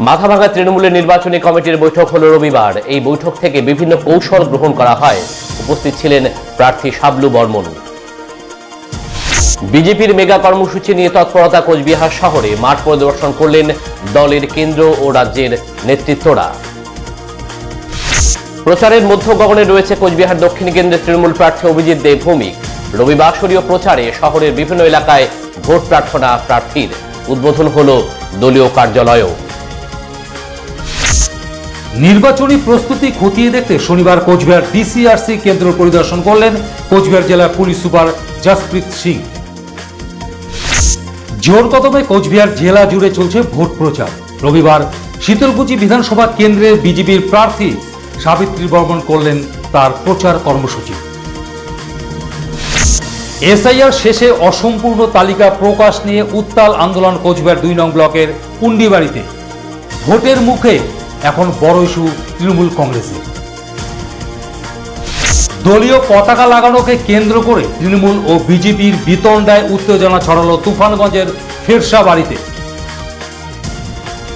মাথাভাঙা তৃণমূলের নির্বাচনী কমিটির বৈঠক হলো রবিবার। এই বৈঠক থেকে বিভিন্ন কৌশল গ্রহণ করা হয়। উপস্থিত ছিলেন প্রার্থী শাবলু বর্মন। বিজেপির মেগা কর্মসূচি নিয়ে তৎপরতা। কোচবিহার শহরে মাঠ পরিদর্শন করলেন দলের কেন্দ্র ও রাজ্যের নেতৃত্বরা। প্রচারের মধ্য গগনে রয়েছে কোচবিহার দক্ষিণ কেন্দ্রের তৃণমূল প্রার্থী অভিজিৎ দেব ভৌমিক। রবিবাসরীয় প্রচারে শহরের বিভিন্ন এলাকায় ভোট প্রার্থনা প্রার্থীর। উদ্বোধন হলো দলীয় কার্যালয়ও। নির্বাচনী প্রস্তুতি খতিয়ে দেখতে শনিবার কোচবিহার ডিসিআরসি কেন্দ্র পরিদর্শন করলেন কোচবিহার জেলা পুলিশ সুপার জসপ্রীত সিং। জোর কদমে কোচবিহার জেলা জুড়ে চলছে ভোট প্রচার। রবিবার শীতলকুচি বিধানসভা কেন্দ্রের বিজেপির প্রার্থী সাবিত্রী বর্মন করলেন তার প্রচার কর্মসূচি। এসআইআর শেষে অসম্পূর্ণ তালিকা প্রকাশ নিয়ে উত্তাল আন্দোলন কোচবিহার 2 নং ব্লকের পুন্ডিবাড়িতে। ভোটের মুখে এখন বড় ইস্যু তৃণমূল কংগ্রেসের। দলীয় পতাকা লাগানোকে কেন্দ্র করে তৃণমূল ও বিজেপির বিতণ্ডায় উত্তেজনা ছড়ালো তুফানগঞ্জের ফেরসা বাড়িতে।